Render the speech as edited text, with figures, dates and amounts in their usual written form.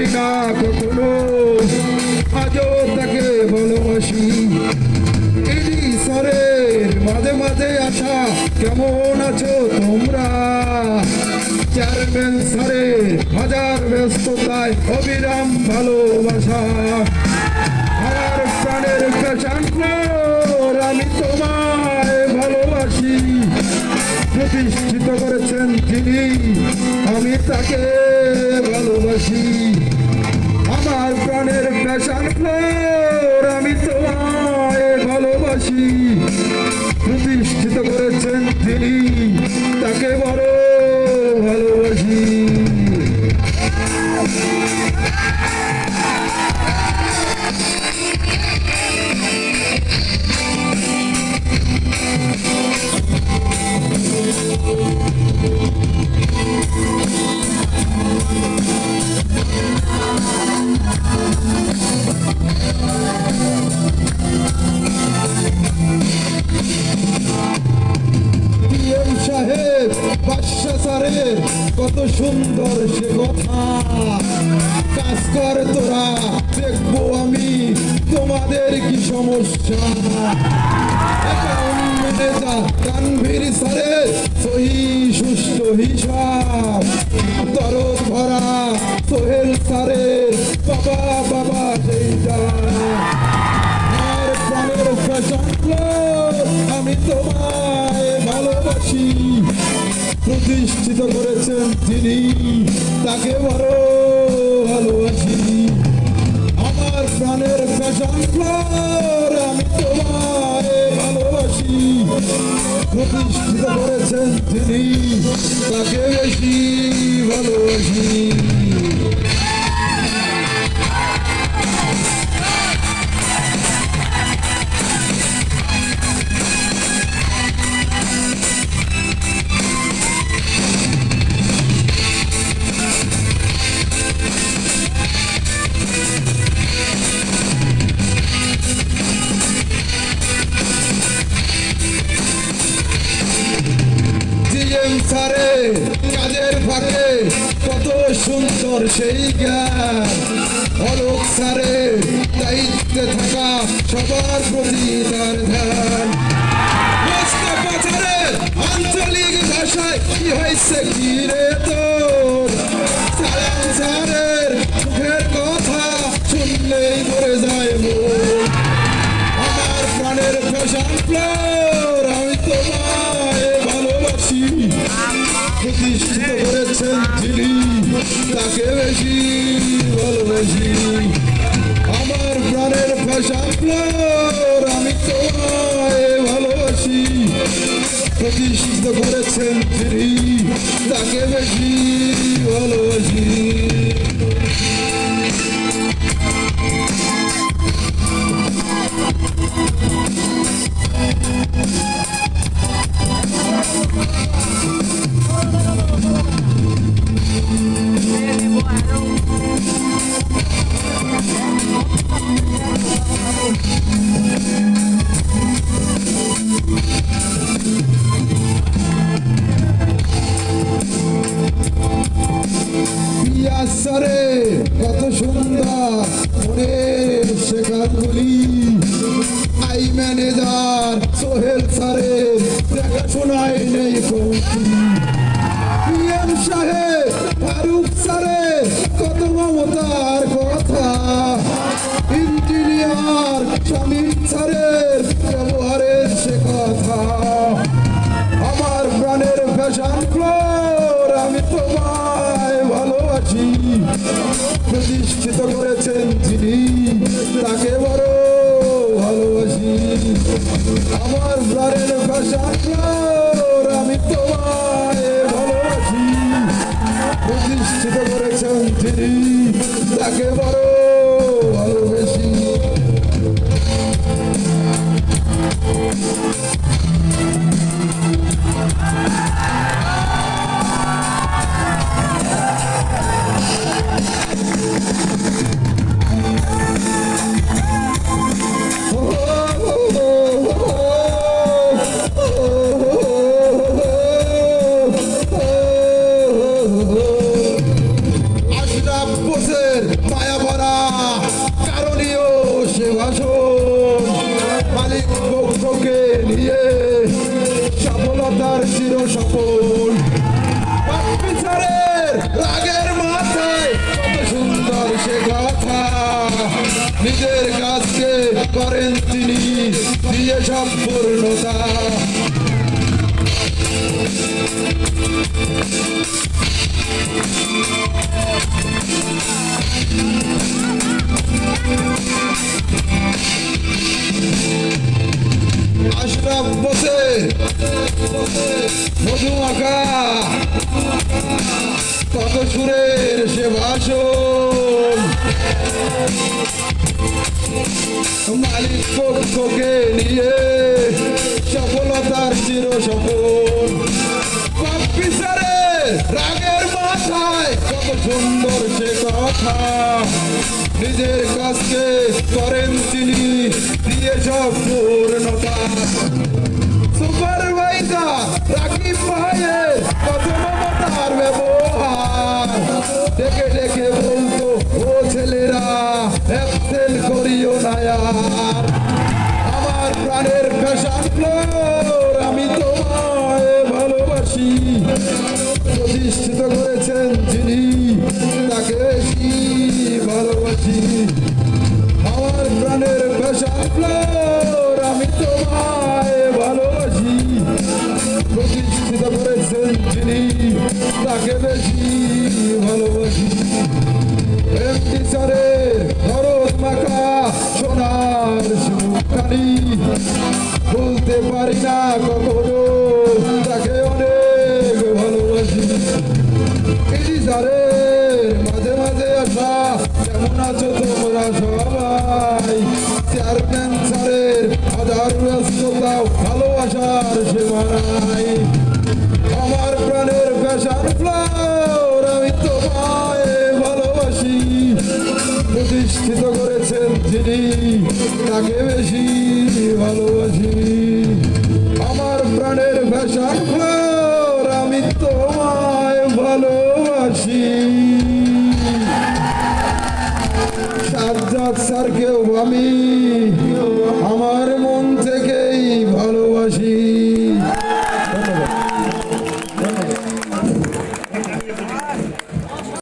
পাই না কখনো, আজও তাকে ভালোবাসি। ইডি স্যারের মাঝে মাঝে আসা, কেমন আছো তোমরা? চেয়ারম্যান স্যারের হাজার ব্যস্ততায় অবিরাম ভালোবাসা। আমার প্রাণের পেশেন্ট, আমি তোমায় ভালোবাসি। প্রতিষ্ঠিত করেছেন যিনি, আমি তাকে ভালোবাসি। আমার প্রাণের পেশেন্ট, আমি তোমায় ভালোবাসি। প্রতিষ্ঠিত করেছেন যিনি, তাকে বড় ভালোবাসি। সাহেব বাদশা স্যারের কত সুন্দর সে কথা। কাজ কর তোরা, দেখবো আমি তোমাদের কি সমস্যা। তানভীর স্যারের সহি সুষ্ঠু হিসাব, দরদ ভরা সোহেল স্যারের বাবা বাবা সেইটা। আর প্রাণের ফ্যাশন, আমি তোমায় ভালোবাসি। প্রতিষ্ঠিত করেছেন তিনি, তাকে বড় ভালোবাসি। আমার প্রাণের ফ্যাশন, আমি তোমায় ভালোবাসি। প্রতিষ্ঠিত করেছেন তিনি, তাকে বেশি ভালোবাসি। সারে কাজের ফাঁকে কত সুন্দর সেই জ্ঞান। অলোক সারে দায়িত্বে থাকা সবার প্রতি তার ধ্যান। মোস্তফা স্যারের আঞ্চলিক ভাষায় কি হয়েছে কি রে তোর? সালাম স্যারের মুখের কথা শুনলেই মরে যায় মন। আমার প্রাণের ফ্যাশন, আমি তোমায় ভালোবাসি। প্রতিষ্ঠিত করেছেন যিনি, তাকে বেশি ভালোবাসি। আমার প্রাণের ফ্যাশন, আমি তোমায় ভালোবাসি। প্রতিষ্ঠিত করেছেন যিনি, তাকে বেশি ভালোবাসি। স্যারে কত সুন্দর মনের শেখাগুলি। আই ম্যানেজার সোহেল স্যারের দেখাশোনায় নেই কৌশল। পিএম সাহেব ফারুক স্যারের কত মমতার কথা। ইঞ্জিনিয়ার শামীম স্যারের ব্যবহারের সে কথা। আমার প্রাণের ফ্যাশন, আমি তোমায় ভালোবাসি। প্রতিষ্ঠিত করেছেন যিনি, তাকে বড় ভালোবাসি। আমার প্রাণের ফ্যাশন, আমি তোমায় ভালোবাসি। প্রতিষ্ঠিত করেছেন যিনি, তাকে বড় ভালোবাসি। oh, oh, oh, oh, oh, oh. দিয়ে সব পূর্ণতা। আশরাফ বসে মধুমাখা কত সুরের সে ভাষণ, মালিক পক্ষকে নিয়ে সফলতার চির সফল। বিচারে রাগের মাথায় কত সুন্দর সে কথা, নিজের কাজকে করেন তিনি দিয়ে সব পূর্ণতা। সুপারভাইজার রাকিব ভাইয়ের কত মমতার ব্যবহার, ডেকে ডেকে বলতো ও ছেলেরা অ্যাবসেন্ট করিও না আর। আমার প্রাণের ফ্যাশন ফ্লোর আমি তোমায় ভালোবাসি, প্রতিষ্ঠিত করেছেন যিনি তাকে বেশি ভালোবাসি। আমার প্রাণের ফ্যাশন ফ্লোর আমি তোমায় ভালোবাসি, প্রতিষ্ঠিত করেছেন যিনি তাকে বেশি ভালোবাসি। এমডি স্যারের খরচ মাখা সোনার সুখানি বলতে পারি না কখনো তাকে অনেক ভালোবাসি। এমডি স্যারের মাঝে মাঝে আসা কেমন আছো তোমরা সবাই, চেয়ারম্যান স্যারের হাজার ব্যস্ততাও ভালোবাসার সীমা নাই। আমার প্রাণের ফ্যাশন ফ্লোর আমি তোমায় ভালোবাসি, প্রতিষ্ঠিত করেছেন যিনি তাকে বেশি ভালোবাসি। আমার প্রাণের ফ্যাশন ফ্লোর আমি তোমায় ভালোবাসি। সাজ্জাদ স্যারকেও আমি